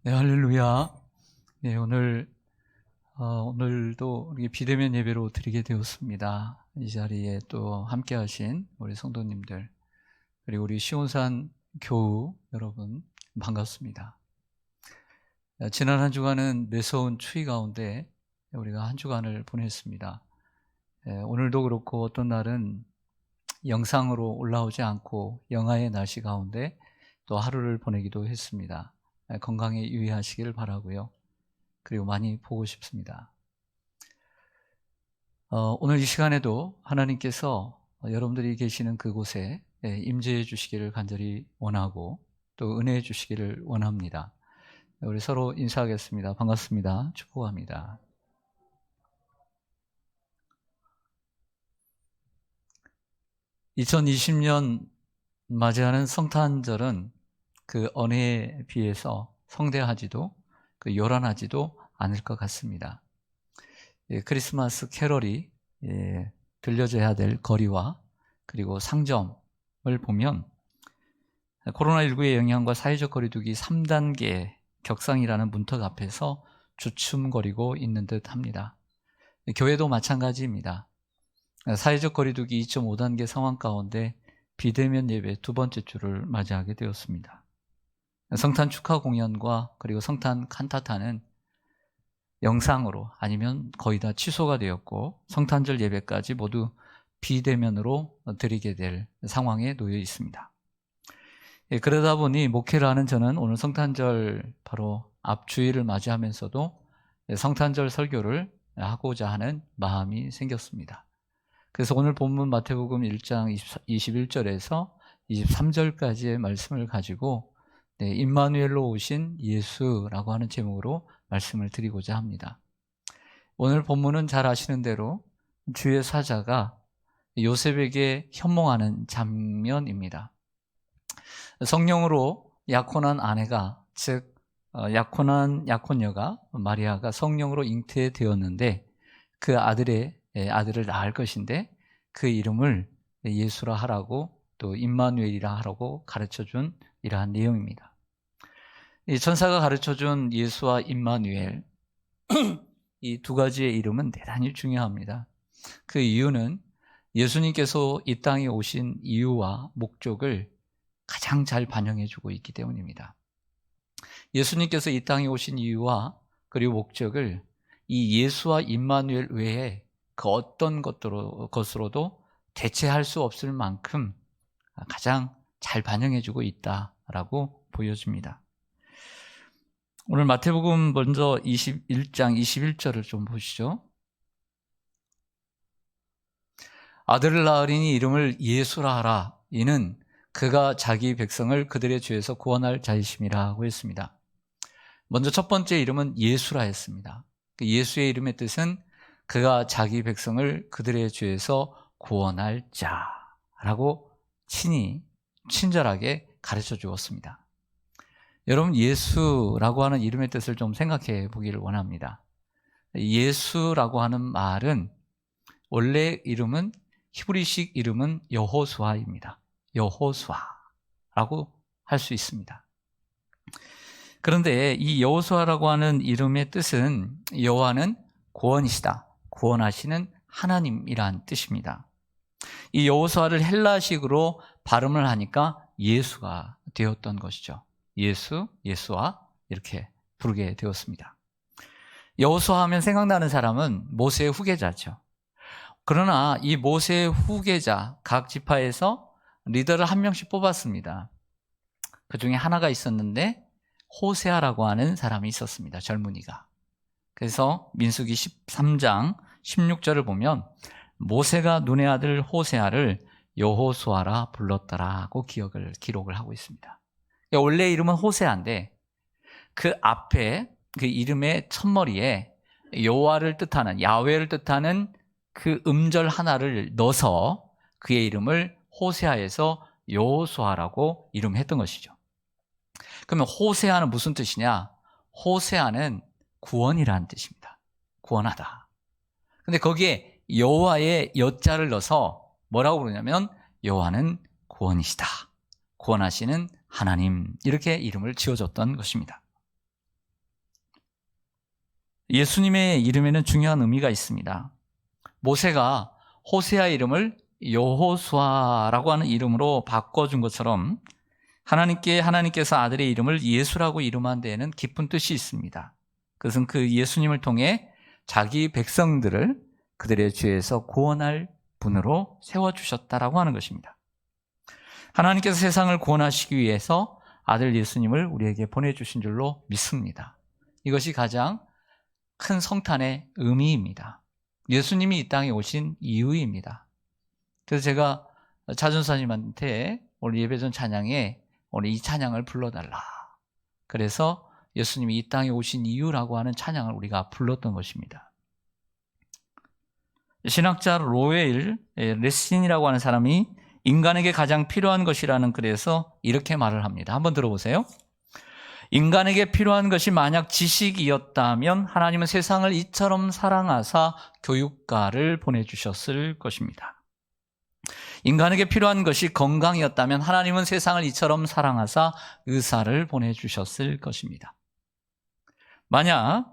네, 할렐루야. 네, 오늘도 우리 비대면 예배로 드리게 되었습니다. 이 자리에 또 함께 하신 우리 성도님들, 그리고 우리 시온산 교우 여러분, 반갑습니다. 지난 한 주간은 매서운 추위 가운데 우리가 한 주간을 보냈습니다. 오늘도 그렇고 어떤 날은 영상으로 올라오지 않고 영하의 날씨 가운데 또 하루를 보내기도 했습니다. 건강에 유의하시길 바라고요. 그리고 많이 보고 싶습니다. 오늘 이 시간에도 하나님께서 여러분들이 계시는 그곳에 임재해 주시기를 간절히 원하고 또 은혜해 주시기를 원합니다. 우리 서로 인사하겠습니다. 반갑습니다. 축복합니다. (2020년) 맞이하는 성탄절은 그 어느 해에 비해서 성대하지도 요란하지도 않을 것 같습니다. 크리스마스 캐럴이 들려져야 될 거리와 그리고 상점을 보면 코로나19의 영향과 사회적 거리두기 3단계 격상이라는 문턱 앞에서 주춤거리고 있는 듯 합니다. 교회도 마찬가지입니다. 사회적 거리두기 2.5단계 상황 가운데 비대면 예배 두 번째 주를 맞이하게 되었습니다. 성탄 축하 공연과 그리고 성탄 칸타타는 영상으로 아니면 거의 다 취소가 되었고 성탄절 예배까지 모두 비대면으로 드리게 될 상황에 놓여 있습니다. 그러다 보니 목회를 하는 저는 오늘 성탄절 바로 앞주일을 맞이하면서도 성탄절 설교를 하고자 하는 마음이 생겼습니다. 그래서 오늘 본문 마태복음 1장 21절에서 23절까지의 말씀을 가지고 임마누엘로 오신 예수라고 하는 제목으로 말씀을 드리고자 합니다. 오늘 본문은 잘 아시는 대로 주의 사자가 요셉에게 현몽하는 장면입니다. 성령으로 약혼한 아내가, 즉 약혼녀가 마리아가 성령으로 잉태되었는데 그 아들을 낳을 것인데 그 이름을 예수라 하라고 또 임마누엘이라 하라고 가르쳐준 이러한 내용입니다. 이 천사가 가르쳐준 예수와 임마누엘 이 두 가지의 이름은 대단히 중요합니다. 그 이유는 예수님께서 이 땅에 오신 이유와 목적을 가장 잘 반영해주고 있기 때문입니다. 예수님께서 이 땅에 오신 이유와 그리고 목적을 이 예수와 임마누엘 외에 그 어떤 것으로도 대체할 수 없을 만큼 가장 잘 반영해주고 있다라고 보여집니다. 오늘 마태복음 먼저 21장 21절을 좀 보시죠. 아들을 낳으리니 이름을 예수라 하라. 이는 그가 자기 백성을 그들의 죄에서 구원할 자이심이라 하고 했습니다. 먼저 첫 번째 이름은 예수라 했습니다. 그 예수의 이름의 뜻은 그가 자기 백성을 그들의 죄에서 구원할 자라고 친절하게 가르쳐 주었습니다. 여러분, 예수라고 하는 이름의 뜻을 좀 생각해 보기를 원합니다. 예수라고 하는 말은 원래 이름은 히브리식 이름은 여호수아입니다. 여호수아라고 할 수 있습니다. 그런데 이 여호수아라고 하는 이름의 뜻은 여호와는 구원이시다, 구원하시는 하나님이란 뜻입니다. 이 여호수아를 헬라식으로 발음을 하니까 예수가 되었던 것이죠. 예수와 이렇게 부르게 되었습니다. 여호수아 하면 생각나는 사람은 모세의 후계자죠. 그러나 이 모세의 후계자 각 지파에서 리더를 한 명씩 뽑았습니다. 그 중에 하나가 있었는데 호세아라고 하는 사람이 있었습니다. 젊은이가. 그래서 민수기 13장 16절을 보면 모세가 눈의 아들 호세아를 여호수아라 불렀더라고 기록을 하고 있습니다. 원래 이름은 호세아인데 그 앞에 그 이름의 첫머리에 여호와를 뜻하는, 야훼를 뜻하는 그 음절 하나를 넣어서 그의 이름을 호세아에서 여호수아라고 이름했던 것이죠. 그러면 호세아는 무슨 뜻이냐? 호세아는 구원이라는 뜻입니다. 구원하다. 근데 거기에 여호와의 여자를 넣어서 뭐라고 부르냐면 여호와는 구원이시다, 구원하시는 하나님, 이렇게 이름을 지어줬던 것입니다. 예수님의 이름에는 중요한 의미가 있습니다. 모세가 호세아 이름을 여호수아라고 하는 이름으로 바꿔준 것처럼 하나님께서 아들의 이름을 예수라고 이름한 데에는 깊은 뜻이 있습니다. 그것은 그 예수님을 통해 자기 백성들을 그들의 죄에서 구원할 분으로 세워주셨다라고 하는 것입니다. 하나님께서 세상을 구원하시기 위해서 아들 예수님을 우리에게 보내주신 줄로 믿습니다. 이것이 가장 큰 성탄의 의미입니다. 예수님이 이 땅에 오신 이유입니다. 그래서 제가 차준사님한테 오늘 예배전 찬양에 오늘 이 찬양을 불러달라. 그래서 예수님이 이 땅에 오신 이유라고 하는 찬양을 우리가 불렀던 것입니다. 신학자 로웰 레신이라고 하는 사람이 인간에게 가장 필요한 것이라는 글에서 이렇게 말을 합니다. 한번 들어보세요. 인간에게 필요한 것이 만약 지식이었다면 하나님은 세상을 이처럼 사랑하사 교육가를 보내주셨을 것입니다. 인간에게 필요한 것이 건강이었다면 하나님은 세상을 이처럼 사랑하사 의사를 보내주셨을 것입니다. 만약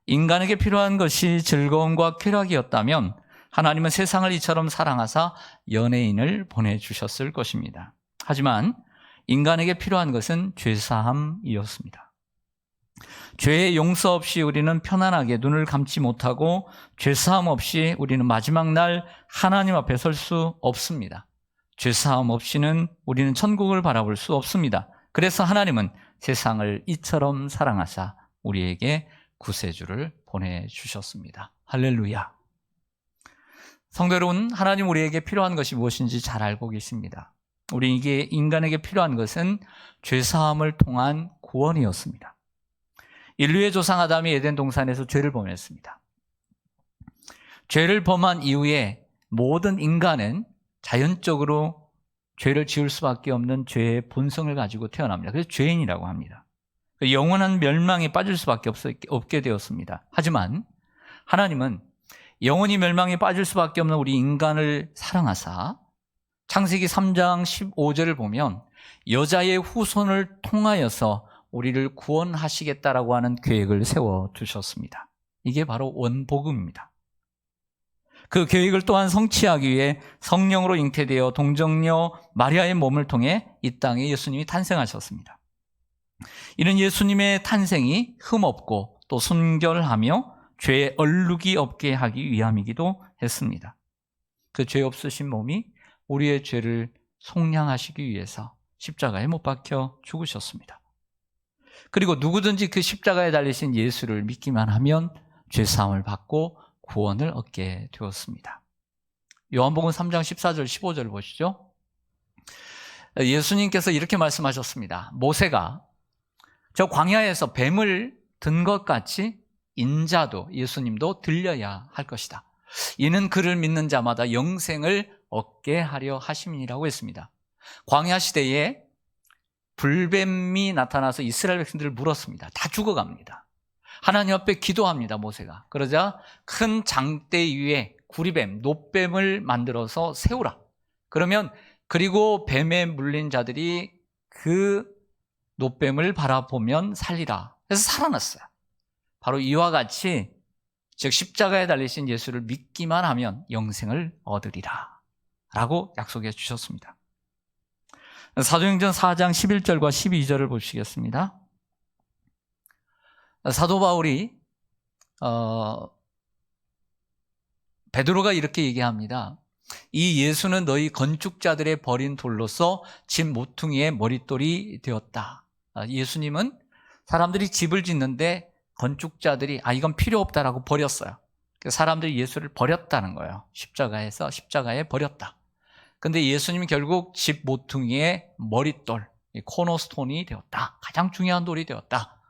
인간에게 필요한 것이 즐거움과 쾌락이었다면 하나님은 세상을 이처럼 사랑하사 연예인을 보내주셨을 것입니다. 하지만 인간에게 필요한 것은 죄사함이었습니다. 죄의 용서 없이 우리는 편안하게 눈을 감지 못하고 죄사함 없이 우리는 마지막 날 하나님 앞에 설 수 없습니다. 죄사함 없이는 우리는 천국을 바라볼 수 없습니다. 그래서 하나님은 세상을 이처럼 사랑하사 우리에게 구세주를 보내주셨습니다. 할렐루야. 성도 여러분, 하나님 우리에게 필요한 것이 무엇인지 잘 알고 계십니다. 우리에게 인간에게 필요한 것은 죄사함을 통한 구원이었습니다. 인류의 조상 아담이 에덴 동산에서 죄를 범했습니다. 죄를 범한 이후에 모든 인간은 자연적으로 죄를 지을 수밖에 없는 죄의 본성을 가지고 태어납니다. 그래서 죄인이라고 합니다. 영원한 멸망에 빠질 수밖에 없게 되었습니다. 하지만 하나님은 영원히 멸망에 빠질 수밖에 없는 우리 인간을 사랑하사 창세기 3장 15절을 보면 여자의 후손을 통하여서 우리를 구원하시겠다라고 하는 계획을 세워두셨습니다. 이게 바로 원복음입니다. 그 계획을 또한 성취하기 위해 성령으로 잉태되어 동정녀 마리아의 몸을 통해 이 땅에 예수님이 탄생하셨습니다. 이는 예수님의 탄생이 흠없고 또 순결하며 죄에 얼룩이 없게 하기 위함이기도 했습니다. 그 죄 없으신 몸이 우리의 죄를 속량하시기 위해서 십자가에 못 박혀 죽으셨습니다. 그리고 누구든지 그 십자가에 달리신 예수를 믿기만 하면 죄사함을 받고 구원을 얻게 되었습니다. 요한복음 3장 14절 15절 보시죠. 예수님께서 이렇게 말씀하셨습니다. 모세가 저 광야에서 뱀을 든 것 같이 인자도 예수님도 들려야 할 것이다. 이는 그를 믿는 자마다 영생을 얻게 하려 하심이라고 했습니다. 광야 시대에 불뱀이 나타나서 이스라엘 백성들을 물었습니다. 다 죽어갑니다. 하나님 앞에 기도합니다. 모세가. 그러자 큰 장대 위에 구리뱀, 놋뱀을 만들어서 세우라. 그리고 뱀에 물린 자들이 그 놋뱀을 바라보면 살리라. 그래서 살아났어요. 바로 이와 같이 즉 십자가에 달리신 예수를 믿기만 하면 영생을 얻으리라 라고 약속해 주셨습니다. 사도행전 4장 11절과 12절을 보시겠습니다. 사도 바울이 베드로가 이렇게 얘기합니다. 이 예수는 너희 건축자들의 버린 돌로서 집 모퉁이의 머릿돌이 되었다. 예수님은 사람들이 집을 짓는데 건축자들이 이건 필요 없다라고 버렸어요. 사람들이 예수를 버렸다는 거예요. 십자가에 버렸다. 근데 예수님이 결국 집 모퉁이의 머릿돌, 코너스톤이 되었다. 가장 중요한 돌이 되었다.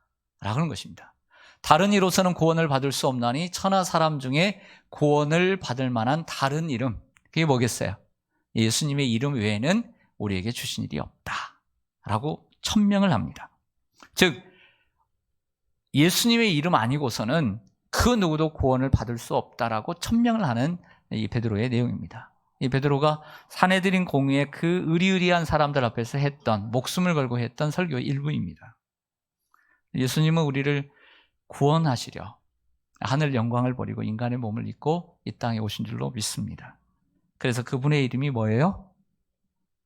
라는 것입니다. 다른 이로서는 구원을 받을 수 없나니 천하 사람 중에 구원을 받을 만한 다른 이름, 그게 뭐겠어요? 예수님의 이름 외에는 우리에게 주신 일이 없다. 라고 천명을 합니다. 즉 예수님의 이름 아니고서는 그 누구도 구원을 받을 수 없다라고 천명을 하는 이 베드로의 내용입니다. 이 베드로가 사내들인 공의의 그 의리의리한 사람들 앞에서 목숨을 걸고 했던 설교의 일부입니다. 예수님은 우리를 구원하시려 하늘 영광을 버리고 인간의 몸을 입고 이 땅에 오신 줄로 믿습니다. 그래서 그분의 이름이 뭐예요?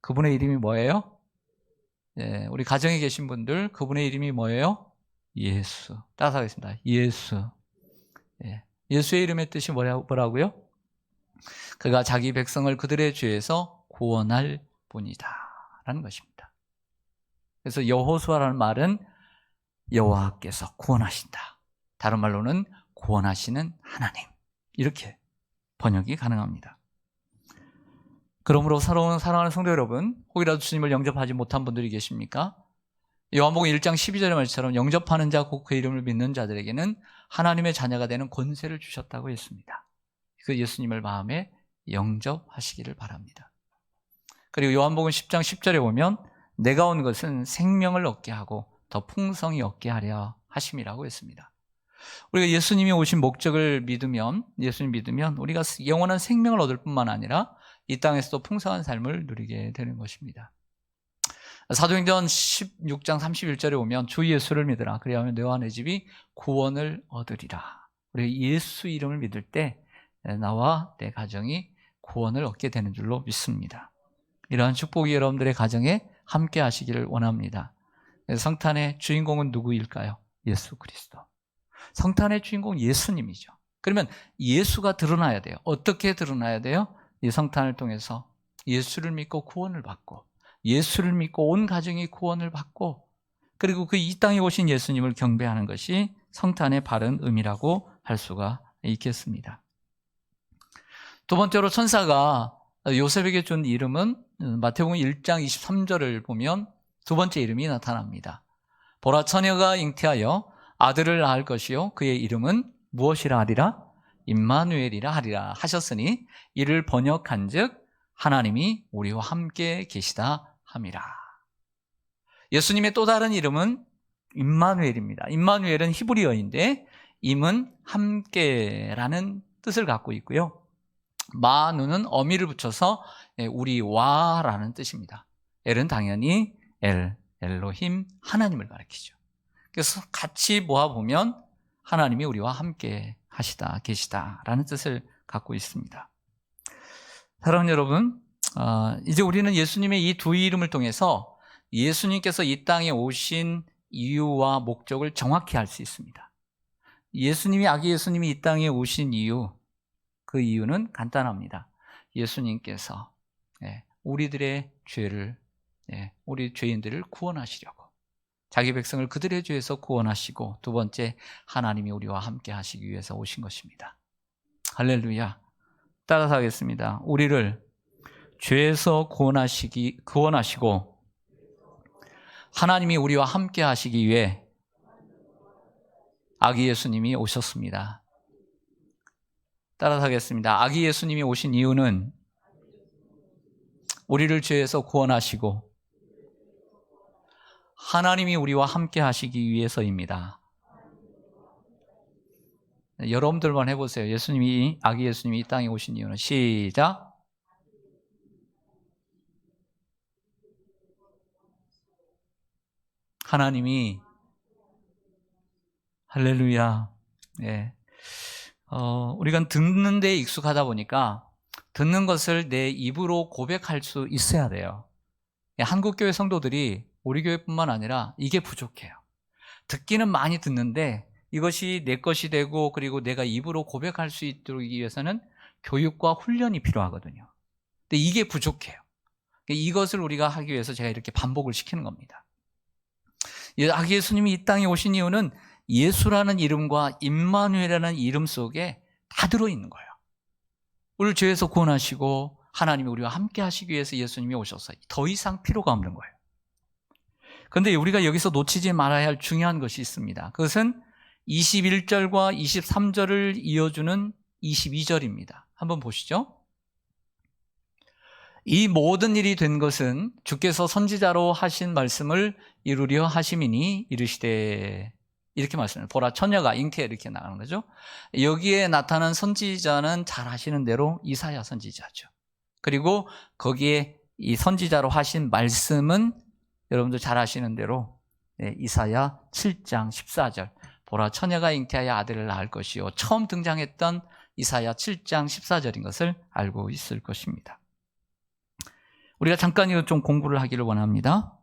그분의 이름이 뭐예요? 예, 우리 가정에 계신 분들 그분의 이름이 뭐예요? 예수. 따라서 하겠습니다. 예수. 예, 예수의 이름의 뜻이 뭐라고요? 그가 자기 백성을 그들의 죄에서 구원할 분이다 라는 것입니다. 그래서 여호수아라는 말은 여호와께서 구원하신다. 다른 말로는 구원하시는 하나님. 이렇게 번역이 가능합니다. 그러므로 사랑하는 성도 여러분, 혹이라도 주님을 영접하지 못한 분들이 계십니까? 요한복음 1장 12절의 말처럼 영접하는 자 곧 그 이름을 믿는 자들에게는 하나님의 자녀가 되는 권세를 주셨다고 했습니다. 그 예수님을 마음에 영접하시기를 바랍니다. 그리고 요한복음 10장 10절에 보면 내가 온 것은 생명을 얻게 하고 더 풍성히 얻게 하려 하심이라고 했습니다. 우리가 예수님이 오신 목적을 믿으면, 예수님 믿으면 우리가 영원한 생명을 얻을 뿐만 아니라 이 땅에서도 풍성한 삶을 누리게 되는 것입니다. 사도행전 16장 31절에 보면 주 예수를 믿으라. 그리하면 너와 내 집이 구원을 얻으리라. 우리가 예수 이름을 믿을 때 나와 내 가정이 구원을 얻게 되는 줄로 믿습니다. 이러한 축복이 여러분들의 가정에 함께 하시기를 원합니다. 성탄의 주인공은 누구일까요? 예수 그리스도. 성탄의 주인공은 예수님이죠. 그러면 예수가 드러나야 돼요. 어떻게 드러나야 돼요? 이 성탄을 통해서 예수를 믿고 구원을 받고, 예수를 믿고 온 가정이 구원을 받고, 그리고 그 이 땅에 오신 예수님을 경배하는 것이 성탄의 바른 의미라고 할 수가 있겠습니다. 두 번째로 천사가 요셉에게 준 이름은 마태복음 1장 23절을 보면 두 번째 이름이 나타납니다. 보라, 처녀가 잉태하여 아들을 낳을 것이요 그의 이름은 무엇이라 하리라? 임마누엘이라 하리라 하셨으니 이를 번역한즉 하나님이 우리와 함께 계시다 함이라. 예수님의 또 다른 이름은 임마누엘입니다. 임마누엘은 히브리어인데 임은 함께라는 뜻을 갖고 있고요. 마누는 어미를 붙여서 우리와라는 뜻입니다. 엘은 당연히 엘로힘 하나님을 가리키죠. 그래서 같이 모아보면 하나님이 우리와 함께 하시다 계시다라는 뜻을 갖고 있습니다. 사랑하는 여러분, 이제 우리는 예수님의 이 두 이름을 통해서 예수님께서 이 땅에 오신 이유와 목적을 정확히 알 수 있습니다. 아기 예수님이 이 땅에 오신 이유, 그 이유는 간단합니다. 예수님께서 우리들의 죄를, 우리 죄인들을 구원하시려고, 자기 백성을 그들의 죄에서 구원하시고, 두 번째 하나님이 우리와 함께 하시기 위해서 오신 것입니다. 할렐루야. 따라서 하겠습니다. 우리를 죄에서 구원하시고 하나님이 우리와 함께 하시기 위해 아기 예수님이 오셨습니다. 따라서 하겠습니다. 아기 예수님이 오신 이유는 우리를 죄에서 구원하시고 하나님이 우리와 함께 하시기 위해서입니다. 여러분들만 해보세요. 아기 예수님이 이 땅에 오신 이유는 시작. 하나님이 할렐루야. 우리가 듣는 데 익숙하다 보니까 듣는 것을 내 입으로 고백할 수 있어야 돼요. 한국교회 성도들이 우리 교회뿐만 아니라 이게 부족해요. 듣기는 많이 듣는데 이것이 내 것이 되고 그리고 내가 입으로 고백할 수 있도록 하기 위해서는 교육과 훈련이 필요하거든요. 근데 이게 부족해요. 이것을 우리가 하기 위해서 제가 이렇게 반복을 시키는 겁니다. 아기 예수님이 이 땅에 오신 이유는 예수라는 이름과 임마누엘이라는 이름 속에 다 들어있는 거예요. 우리를 죄에서 구원하시고 하나님이 우리와 함께 하시기 위해서 예수님이 오셔서 더 이상 필요가 없는 거예요. 그런데 우리가 여기서 놓치지 말아야 할 중요한 것이 있습니다. 그것은 21절과 23절을 이어주는 22절입니다. 한번 보시죠. 이 모든 일이 된 것은 주께서 선지자로 하신 말씀을 이루려 하심이니 이르시되, 이렇게 말씀해요. 보라, 처녀가 잉태, 이렇게 나가는 거죠. 여기에 나타난 선지자는 잘 아시는 대로 이사야 선지자죠. 그리고 거기에 이 선지자로 하신 말씀은 여러분들 잘 아시는 대로 이사야 7장 14절 보라 처녀가 잉태하여 아들을 낳을 것이요. 처음 등장했던 이사야 7장 14절인 것을 알고 있을 것입니다. 우리가 잠깐 이거 좀 공부를 하기를 원합니다.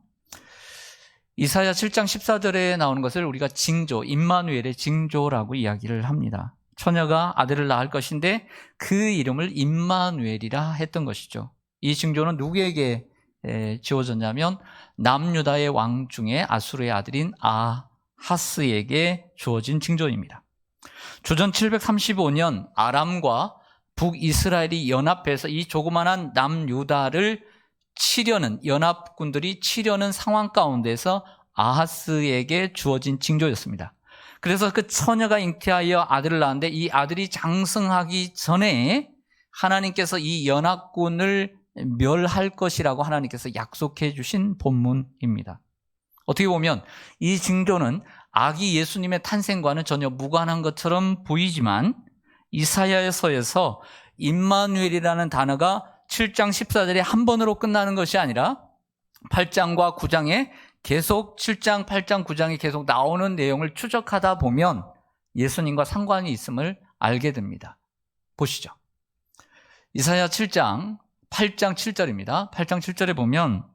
이사야 7장 14절에 나오는 것을 우리가 징조, 임마누엘의 징조라고 이야기를 합니다. 처녀가 아들을 낳을 것인데 그 이름을 임마누엘이라 했던 것이죠. 이 징조는 누구에게 지어졌냐면 남유다의 왕 중에 아수르의 아들인 아하스에게 주어진 징조입니다. 주전 735년 아람과 북이스라엘이 연합해서 이 조그만한 남유다를 치려는, 연합군들이 치려는 상황 가운데서 아하스에게 주어진 징조였습니다. 그래서 그 처녀가 잉태하여 아들을 낳았는데 이 아들이 장성하기 전에 하나님께서 이 연합군을 멸할 것이라고 하나님께서 약속해 주신 본문입니다. 어떻게 보면 이 징조는 아기 예수님의 탄생과는 전혀 무관한 것처럼 보이지만 이사야서에서 임마누엘이라는 단어가 7장 14절에 한 번으로 끝나는 것이 아니라 8장과 9장에 계속 7장, 8장, 9장에 계속 나오는 내용을 추적하다 보면 예수님과 상관이 있음을 알게 됩니다. 보시죠. 이사야 7장 8장 7절입니다. 8장 7절에 보면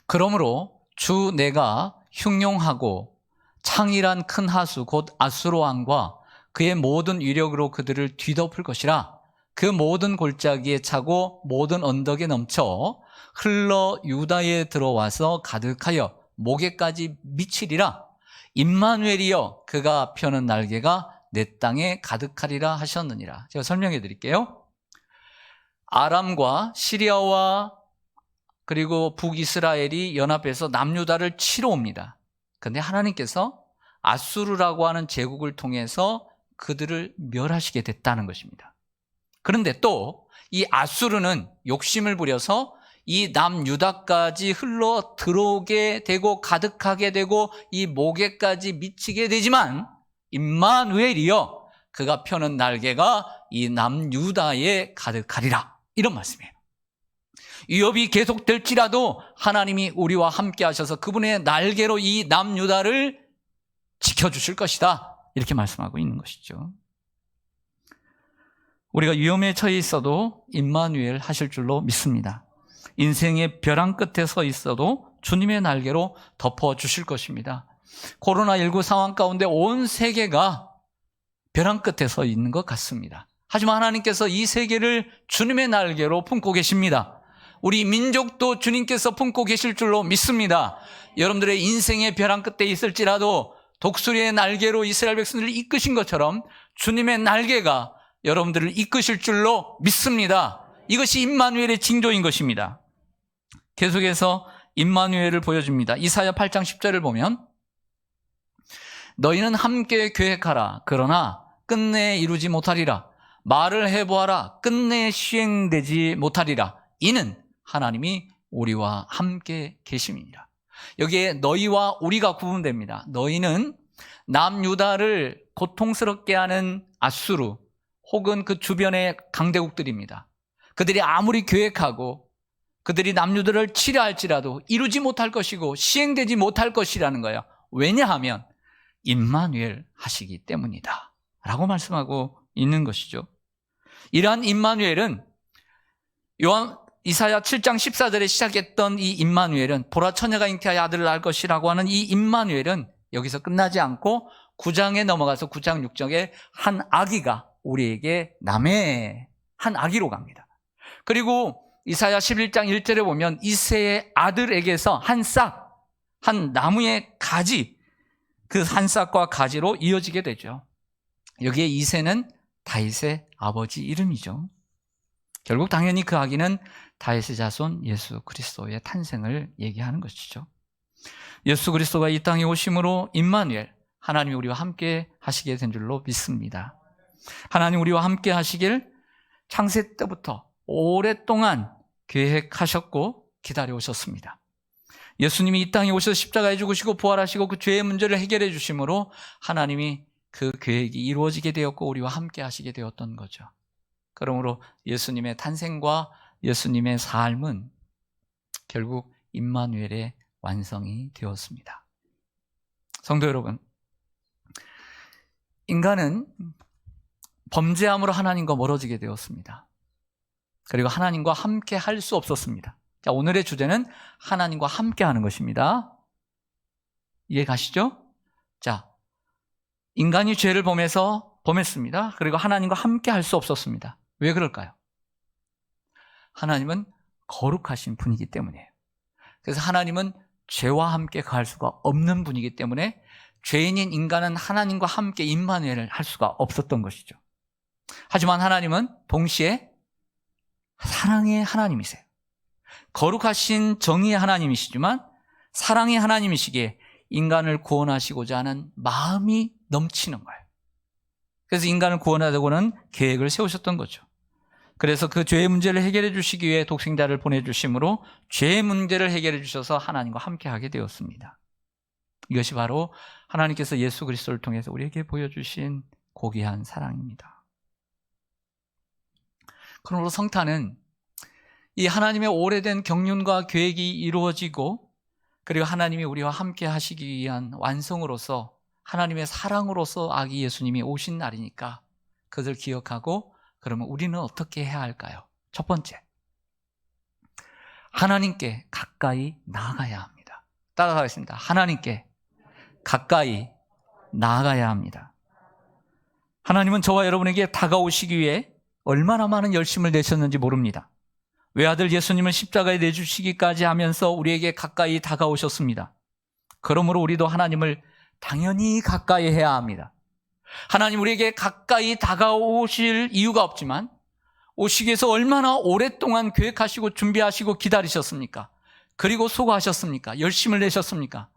그러므로 주 내가 흉용하고 창일한 큰 하수 곧 아수르 왕과 그의 모든 위력으로 그들을 뒤덮을 것이라. 그 모든 골짜기에 차고 모든 언덕에 넘쳐 흘러 유다에 들어와서 가득하여 목에까지 미치리라. 임마누엘이여 그가 펴는 날개가 내 땅에 가득하리라 하셨느니라. 제가 설명해 드릴게요. 아람과 시리아와 그리고 북이스라엘이 연합해서 남유다를 치러 옵니다. 그런데 하나님께서 아수르라고 하는 제국을 통해서 그들을 멸하시게 됐다는 것입니다. 그런데 또 이 아수르는 욕심을 부려서 이 남유다까지 흘러 들어오게 되고 가득하게 되고 이 목에까지 미치게 되지만 임마누엘이여 그가 펴는 날개가 이 남유다에 가득하리라. 이런 말씀이에요. 위협이 계속될지라도 하나님이 우리와 함께 하셔서 그분의 날개로 이 남유다를 지켜주실 것이다. 이렇게 말씀하고 있는 것이죠. 우리가 위험에 처해 있어도 임마누엘 하실 줄로 믿습니다. 인생의 벼랑 끝에 서 있어도 주님의 날개로 덮어주실 것입니다. 코로나19 상황 가운데 온 세계가 벼랑 끝에 서 있는 것 같습니다. 하지만 하나님께서 이 세계를 주님의 날개로 품고 계십니다. 우리 민족도 주님께서 품고 계실 줄로 믿습니다. 여러분들의 인생의 벼랑 끝에 있을지라도 독수리의 날개로 이스라엘 백성들을 이끄신 것처럼 주님의 날개가 여러분들을 이끄실 줄로 믿습니다. 이것이 임마누엘의 징조인 것입니다. 계속해서 임마누엘을 보여줍니다. 이사야 8장 10절을 보면 너희는 함께 계획하라. 그러나 끝내 이루지 못하리라. 말을 해보아라. 끝내 시행되지 못하리라. 이는 하나님이 우리와 함께 계심이니라. 여기에 너희와 우리가 구분됩니다. 너희는 남유다를 고통스럽게 하는 아수르 혹은 그 주변의 강대국들입니다. 그들이 아무리 계획하고 그들이 남유다를 치려 할지라도 이루지 못할 것이고 시행되지 못할 것이라는 거예요. 왜냐하면 임마누엘 하시기 때문이다 라고 말씀하고 있는 것이죠. 이러한 임마누엘은 이사야 7장 14절에 시작했던 이 임마누엘은 보라 처녀가 잉태하여 아들을 낳을 것이라고 하는 이 임마누엘은 여기서 끝나지 않고 9장에 넘어가서 9장 6절에 한 아기가 우리에게 남의 한 아기로 갑니다. 그리고 이사야 11장 1절에 보면 이새의 아들에게서 한 싹, 한 나무의 가지, 그 한 싹과 가지로 이어지게 되죠. 여기에 이새는 다윗의 아버지 이름이죠. 결국 당연히 그 아기는 다윗의 자손 예수 그리스도의 탄생을 얘기하는 것이죠. 예수 그리스도가 이 땅에 오심으로 임마누엘, 하나님이 우리와 함께 하시게 된 줄로 믿습니다. 하나님 우리와 함께 하시길 창세 때부터 오랫동안 계획하셨고 기다려 오셨습니다. 예수님이 이 땅에 오셔서 십자가에 죽으시고 부활하시고 그 죄의 문제를 해결해 주심으로 하나님이 그 계획이 이루어지게 되었고 우리와 함께 하시게 되었던 거죠. 그러므로 예수님의 탄생과 예수님의 삶은 결국 임마누엘의 완성이 되었습니다. 성도 여러분, 인간은 범죄함으로 하나님과 멀어지게 되었습니다. 그리고 하나님과 함께 할 수 없었습니다. 자, 오늘의 주제는 하나님과 함께 하는 것입니다. 이해 가시죠? 자, 인간이 죄를 범했습니다. 그리고 하나님과 함께 할 수 없었습니다. 왜 그럴까요? 하나님은 거룩하신 분이기 때문이에요. 그래서 하나님은 죄와 함께 가할 수가 없는 분이기 때문에 죄인인 인간은 하나님과 함께 임마누엘을 할 수가 없었던 것이죠. 하지만 하나님은 동시에 사랑의 하나님이세요. 거룩하신 정의의 하나님이시지만 사랑의 하나님이시기에 인간을 구원하시고자 하는 마음이 넘치는 거예요. 그래서 인간을 구원하려고는 계획을 세우셨던 거죠. 그래서 그 죄의 문제를 해결해 주시기 위해 독생자를 보내주심으로 죄의 문제를 해결해 주셔서 하나님과 함께하게 되었습니다. 이것이 바로 하나님께서 예수 그리스도를 통해서 우리에게 보여주신 고귀한 사랑입니다. 그러므로 성탄은 이 하나님의 오래된 경륜과 계획이 이루어지고 그리고 하나님이 우리와 함께 하시기 위한 완성으로서 하나님의 사랑으로서 아기 예수님이 오신 날이니까 그것을 기억하고 그러면 우리는 어떻게 해야 할까요? 첫 번째, 하나님께 가까이 나아가야 합니다. 따라가겠습니다. 하나님께 가까이 나아가야 합니다. 하나님은 저와 여러분에게 다가오시기 위해 얼마나 많은 열심을 내셨는지 모릅니다. 외아들 예수님을 십자가에 내주시기까지 하면서 우리에게 가까이 다가오셨습니다. 그러므로 우리도 하나님을 당연히 가까이 해야 합니다. 하나님 우리에게 가까이 다가오실 이유가 없지만 오시기 위해서 얼마나 오랫동안 계획하시고 준비하시고 기다리셨습니까? 그리고 수고하셨습니까? 열심을 내셨습니까?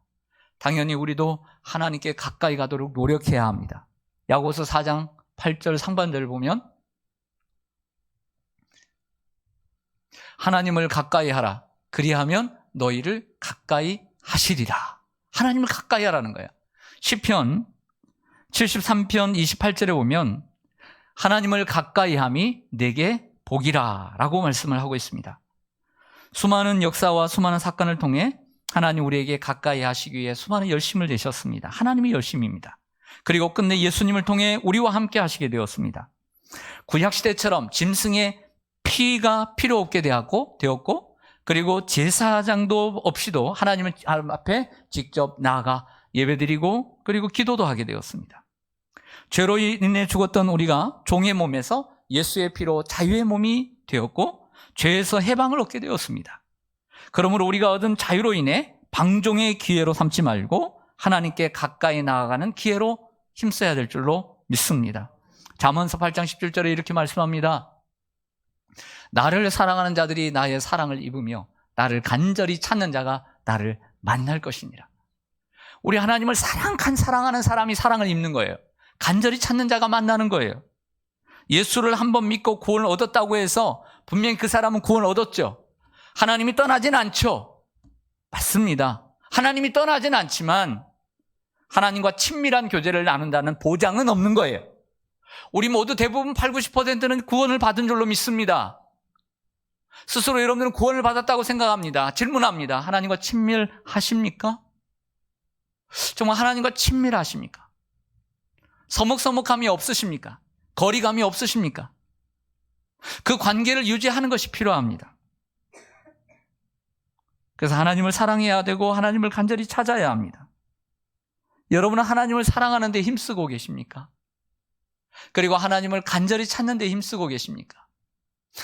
당연히 우리도 하나님께 가까이 가도록 노력해야 합니다. 야고보서 4장 8절 상반절을 보면 하나님을 가까이 하라. 그리하면 너희를 가까이 하시리라. 하나님을 가까이 하라는 거예요. 시편 73편 28절에 보면 하나님을 가까이 함이 내게 복이라 라고 말씀을 하고 있습니다. 수많은 역사와 수많은 사건을 통해 하나님 우리에게 가까이 하시기 위해 수많은 열심을 내셨습니다. 하나님의 열심입니다. 그리고 끝내 예수님을 통해 우리와 함께 하시게 되었습니다. 구약시대처럼 짐승의 피가 필요 없게 되었고 그리고 제사장도 없이도 하나님 앞에 직접 나아가 예배드리고 그리고 기도도 하게 되었습니다. 죄로 인해 죽었던 우리가 종의 몸에서 예수의 피로 자유의 몸이 되었고 죄에서 해방을 얻게 되었습니다. 그러므로 우리가 얻은 자유로 인해 방종의 기회로 삼지 말고 하나님께 가까이 나아가는 기회로 힘써야 될 줄로 믿습니다. 잠언서 8장 17절에 이렇게 말씀합니다. 나를 사랑하는 자들이 나의 사랑을 입으며 나를 간절히 찾는 자가 나를 만날 것이니라. 우리 하나님을 사랑하는 사람이 사랑을 입는 거예요. 간절히 찾는 자가 만나는 거예요. 예수를 한번 믿고 구원을 얻었다고 해서 분명히 그 사람은 구원을 얻었죠. 하나님이 떠나진 않죠. 맞습니다. 하나님이 떠나진 않지만 하나님과 친밀한 교제를 나눈다는 보장은 없는 거예요. 우리 모두 대부분 80, 90%는 구원을 받은 줄로 믿습니다. 스스로 여러분들은 구원을 받았다고 생각합니다. 질문합니다. 하나님과 친밀하십니까? 정말 하나님과 친밀하십니까? 서먹서먹함이 없으십니까? 거리감이 없으십니까? 그 관계를 유지하는 것이 필요합니다. 그래서 하나님을 사랑해야 되고 하나님을 간절히 찾아야 합니다. 여러분은 하나님을 사랑하는 데 힘쓰고 계십니까? 그리고 하나님을 간절히 찾는 데 힘쓰고 계십니까?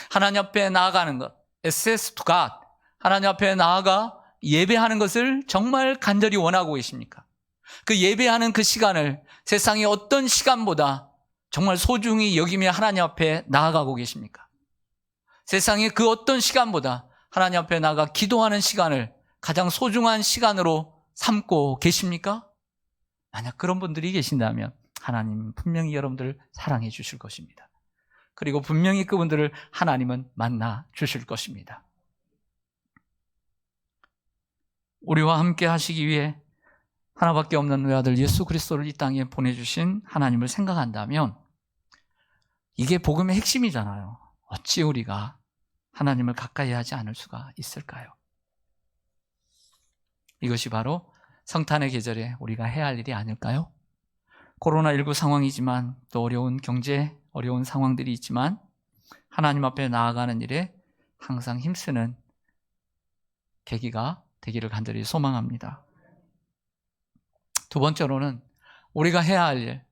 하나님 앞에 나아가는 것, access to God, 하나님 앞에 나아가 예배하는 것을 정말 간절히 원하고 계십니까? 그 예배하는 그 시간을 세상의 어떤 시간보다 정말 소중히 여기며 하나님 앞에 나아가고 계십니까? 세상의 그 어떤 시간보다 하나님 앞에 나아가 기도하는 시간을 가장 소중한 시간으로 삼고 계십니까? 만약 그런 분들이 계신다면 하나님은 분명히 여러분들을 사랑해 주실 것입니다. 그리고 분명히 그분들을 하나님은 만나 주실 것입니다. 우리와 함께 하시기 위해 하나밖에 없는 외아들 예수 그리스도를 이 땅에 보내주신 하나님을 생각한다면 이게 복음의 핵심이잖아요. 어찌 우리가 하나님을 가까이 하지 않을 수가 있을까요? 이것이 바로 성탄의 계절에 우리가 해야 할 일이 아닐까요? 코로나19 상황이지만 또 어려운 경제, 어려운 상황들이 있지만 하나님 앞에 나아가는 일에 항상 힘쓰는 계기가 되기를 간절히 소망합니다. 두 번째로는 우리가 해야 할 일,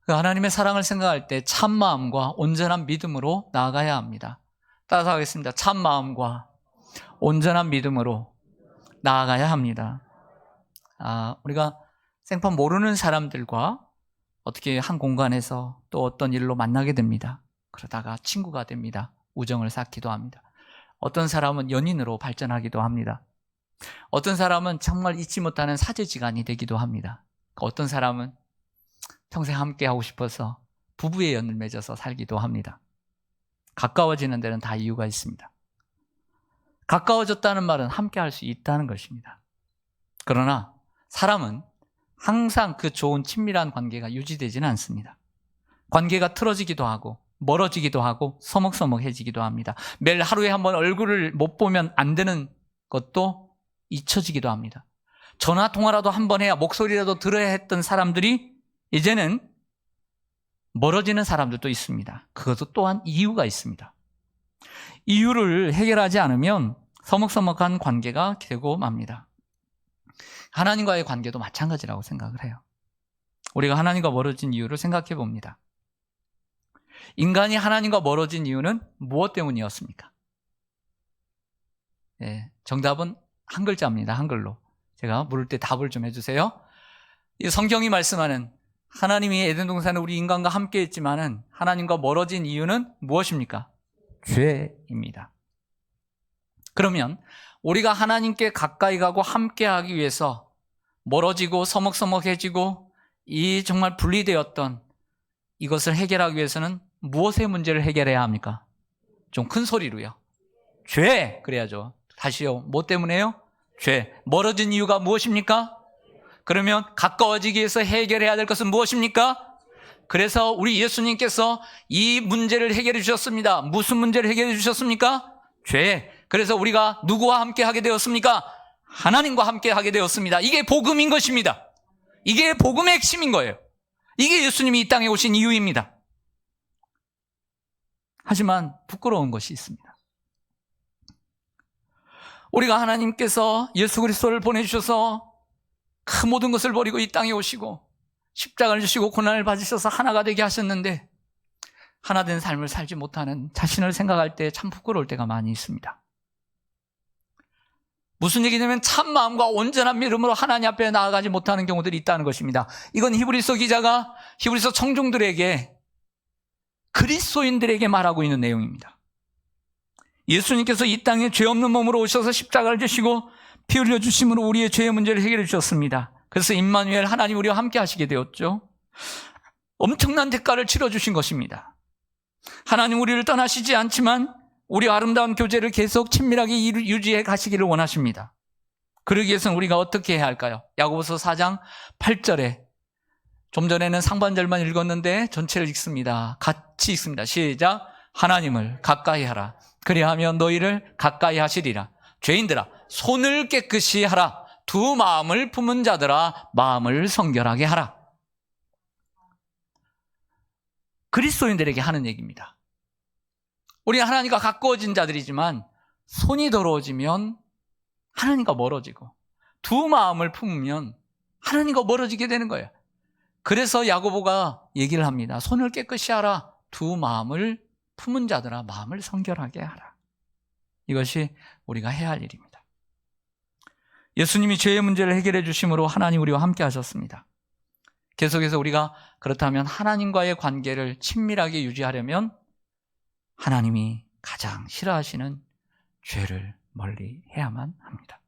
그 하나님의 사랑을 생각할 때 참마음과 온전한 믿음으로 나아가야 합니다. 따라서 하겠습니다. 참마음과 온전한 믿음으로 나아가야 합니다. 우리가 생판 모르는 사람들과 어떻게 한 공간에서 또 어떤 일로 만나게 됩니다. 그러다가 친구가 됩니다. 우정을 쌓기도 합니다. 어떤 사람은 연인으로 발전하기도 합니다. 어떤 사람은 정말 잊지 못하는 사제지간이 되기도 합니다. 어떤 사람은 평생 함께 하고 싶어서 부부의 연을 맺어서 살기도 합니다. 가까워지는 데는 다 이유가 있습니다. 가까워졌다는 말은 함께 할 수 있다는 것입니다. 그러나 사람은 항상 그 좋은 친밀한 관계가 유지되지는 않습니다. 관계가 틀어지기도 하고 멀어지기도 하고 서먹서먹해지기도 합니다. 매일 하루에 한 번 얼굴을 못 보면 안 되는 것도 잊혀지기도 합니다. 전화통화라도 한 번 해야 목소리라도 들어야 했던 사람들이 이제는 멀어지는 사람들도 있습니다. 그것도 또한 이유가 있습니다. 이유를 해결하지 않으면 서먹서먹한 관계가 되고 맙니다. 하나님과의 관계도 마찬가지라고 생각을 해요. 우리가 하나님과 멀어진 이유를 생각해 봅니다. 인간이 하나님과 멀어진 이유는 무엇 때문이었습니까? 정답은 한 글자입니다. 한글로. 제가 물을 때 답을 좀 해주세요. 이 성경이 말씀하는 하나님이 에덴 동산에 우리 인간과 함께 했지만은 하나님과 멀어진 이유는 무엇입니까? 죄입니다. 그러면 우리가 하나님께 가까이 가고 함께 하기 위해서 멀어지고 서먹서먹해지고 이 정말 분리되었던 이것을 해결하기 위해서는 무엇의 문제를 해결해야 합니까? 좀 큰 소리로요. 죄! 그래야죠. 다시요. 뭐 때문에요? 죄. 멀어진 이유가 무엇입니까? 그러면 가까워지기 위해서 해결해야 될 것은 무엇입니까? 그래서 우리 예수님께서 이 문제를 해결해 주셨습니다. 무슨 문제를 해결해 주셨습니까? 죄. 그래서 우리가 누구와 함께 하게 되었습니까? 하나님과 함께 하게 되었습니다. 이게 복음인 것입니다. 이게 복음의 핵심인 거예요. 이게 예수님이 이 땅에 오신 이유입니다. 하지만 부끄러운 것이 있습니다. 우리가 하나님께서 예수 그리스도를 보내주셔서 그 모든 것을 버리고 이 땅에 오시고 십자가를 주시고 고난을 받으셔서 하나가 되게 하셨는데 하나 된 삶을 살지 못하는 자신을 생각할 때 참 부끄러울 때가 많이 있습니다. 무슨 얘기냐면 참 마음과 온전한 믿음으로 하나님 앞에 나아가지 못하는 경우들이 있다는 것입니다. 이건 히브리서 기자가 히브리서 청중들에게 그리스도인들에게 말하고 있는 내용입니다. 예수님께서 이 땅에 죄 없는 몸으로 오셔서 십자가를 지시고 피 흘려 주심으로 우리의 죄의 문제를 해결해 주셨습니다. 그래서 임마누엘 하나님 우리와 함께 하시게 되었죠. 엄청난 대가를 치러주신 것입니다. 하나님 우리를 떠나시지 않지만 우리 아름다운 교제를 계속 친밀하게 유지해 가시기를 원하십니다. 그러기 위해서는 우리가 어떻게 해야 할까요? 야고보서 4장 8절에 좀 전에는 상반절만 읽었는데 전체를 읽습니다. 같이 읽습니다. 시작. 하나님을 가까이 하라. 그리하면 너희를 가까이 하시리라. 죄인들아 손을 깨끗이 하라. 두 마음을 품은 자들아 마음을 성결하게 하라. 그리스도인들에게 하는 얘기입니다. 우리는 하나님과 가까워진 자들이지만 손이 더러워지면 하나님과 멀어지고 두 마음을 품으면 하나님과 멀어지게 되는 거예요. 그래서 야고보가 얘기를 합니다. 손을 깨끗이 하라. 두 마음을 품은 자들아 마음을 성결하게 하라. 이것이 우리가 해야 할 일입니다. 예수님이 죄의 문제를 해결해 주심으로 하나님 우리와 함께 하셨습니다. 계속해서 우리가 그렇다면 하나님과의 관계를 친밀하게 유지하려면 하나님이 가장 싫어하시는 죄를 멀리 해야만 합니다.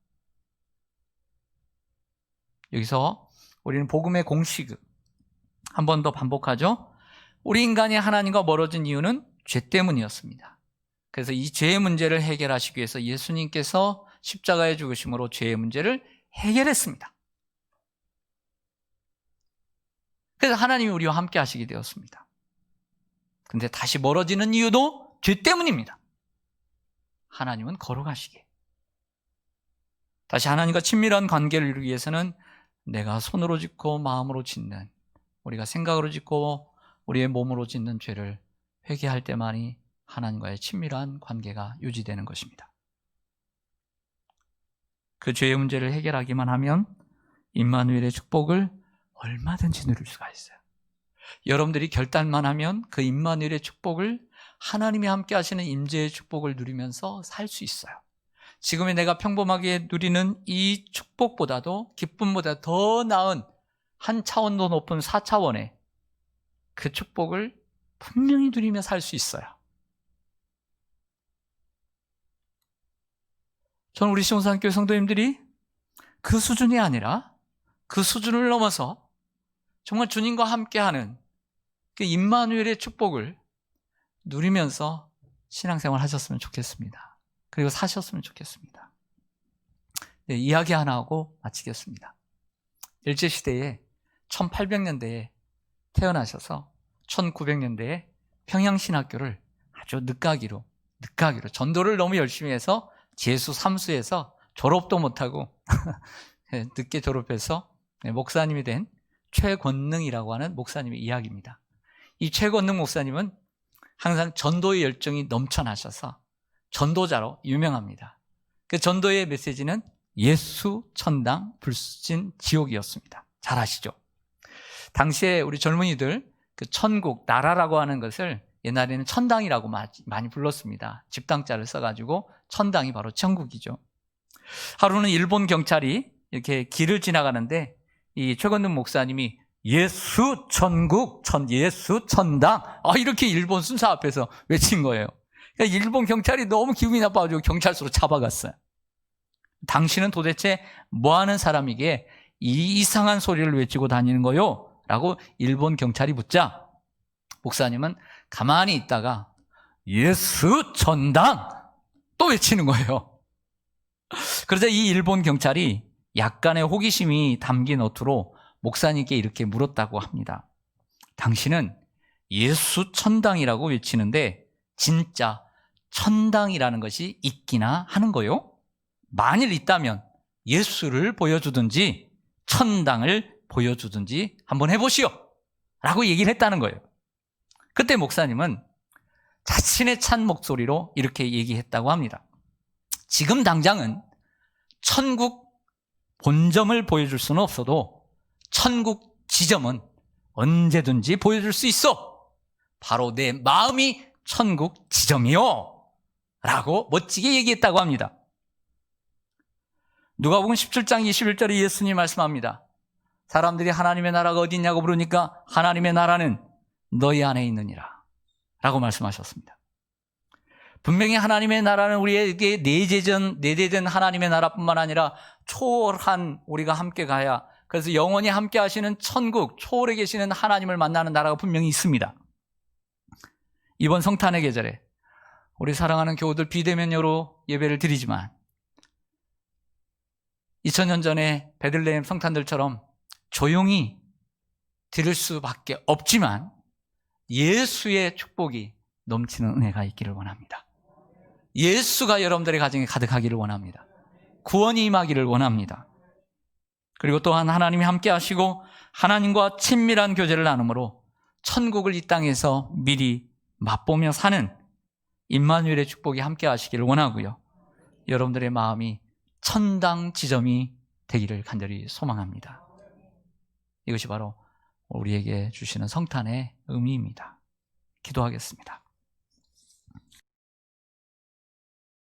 여기서 우리는 복음의 공식 한 번 더 반복하죠. 우리 인간이 하나님과 멀어진 이유는 죄 때문이었습니다. 그래서 이 죄의 문제를 해결하시기 위해서 예수님께서 십자가에 죽으심으로 죄의 문제를 해결했습니다. 그래서 하나님이 우리와 함께 하시게 되었습니다. 근데 다시 멀어지는 이유도 죄 때문입니다. 하나님은 걸어가시게. 다시 하나님과 친밀한 관계를 이루기 위해서는 내가 손으로 짓고 마음으로 짓는 우리가 생각으로 짓고 우리의 몸으로 짓는 죄를 회개할 때만이 하나님과의 친밀한 관계가 유지되는 것입니다. 그 죄의 문제를 해결하기만 하면 임마누엘의 축복을 얼마든지 누릴 수가 있어요. 여러분들이 결단만 하면 그 임마누엘의 축복을, 하나님이 함께 하시는 임재의 축복을 누리면서 살 수 있어요. 지금의 내가 평범하게 누리는 이 축복보다도, 기쁨보다 더 나은 한 차원 더 높은 4차원의 그 축복을 분명히 누리며 살 수 있어요. 저는 우리 시온산교회 성도님들이 그 수준이 아니라 그 수준을 넘어서 정말 주님과 함께하는 그 임마누엘의 축복을 누리면서 신앙생활 하셨으면 좋겠습니다. 그리고 사셨으면 좋겠습니다. 네, 이야기 하나 하고 마치겠습니다. 일제시대에 1800년대에 태어나셔서 1900년대에 평양신학교를 아주 늦가기로 전도를 너무 열심히 해서 재수 3수에서 졸업도 못하고 늦게 졸업해서 목사님이 된 최권능이라고 하는 목사님의 이야기입니다. 이 최권능 목사님은 항상 전도의 열정이 넘쳐나셔서 전도자로 유명합니다. 그 전도의 메시지는 예수, 천당, 불신, 지옥이었습니다. 잘 아시죠? 당시에 우리 젊은이들 그 천국, 나라라고 하는 것을 옛날에는 천당이라고 많이 불렀습니다. 집당자를 써가지고 천당이 바로 천국이죠. 하루는 일본 경찰이 이렇게 길을 지나가는데 이 최건능 목사님이 예수 천국, 예수 천당, 이렇게 일본 순사 앞에서 외친 거예요. 그러니까 일본 경찰이 너무 기분이 나빠가지고 경찰서로 잡아갔어요. 당신은 도대체 뭐하는 사람이기에 이 이상한 소리를 외치고 다니는 거요? 라고 일본 경찰이 묻자 목사님은 가만히 있다가 예수 천당 또 외치는 거예요. 그러자 이 일본 경찰이 약간의 호기심이 담긴 어투로 목사님께 이렇게 물었다고 합니다. 당신은 예수 천당이라고 외치는데 진짜 천당이라는 것이 있기나 하는 거요? 만일 있다면 예수를 보여주든지 천당을 보여주든지 한번 해보시오 라고 얘기를 했다는 거예요. 그때 목사님은 자신의 찬 목소리로 이렇게 얘기했다고 합니다. 지금 당장은 천국 본점을 보여줄 수는 없어도 천국 지점은 언제든지 보여줄 수 있어. 바로 내 마음이 천국 지점이요 라고 멋지게 얘기했다고 합니다. 누가복음 17장 21절에 예수님이 말씀합니다. 사람들이 하나님의 나라가 어디 있냐고 물으니까 하나님의 나라는 너희 안에 있느니라 라고 말씀하셨습니다. 분명히 하나님의 나라는 우리에게 내재된 하나님의 나라뿐만 아니라 초월한 우리가 함께 가야, 그래서 영원히 함께 하시는 천국, 초월에 계시는 하나님을 만나는 나라가 분명히 있습니다. 이번 성탄의 계절에 우리 사랑하는 교우들 비대면으로 예배를 드리지만 2000년 전에 베들레헴 성탄들처럼 조용히 드릴 수밖에 없지만 예수의 축복이 넘치는 은혜가 있기를 원합니다. 예수가 여러분들의 가정에 가득하기를 원합니다. 구원이 임하기를 원합니다. 그리고 또한 하나님이 함께 하시고 하나님과 친밀한 교제를 나눔으로 천국을 이 땅에서 미리 맛보며 사는 임마누엘의 축복이 함께 하시기를 원하고요. 여러분들의 마음이 천당 지점이 되기를 간절히 소망합니다. 이것이 바로 우리에게 주시는 성탄의 의미입니다. 기도하겠습니다.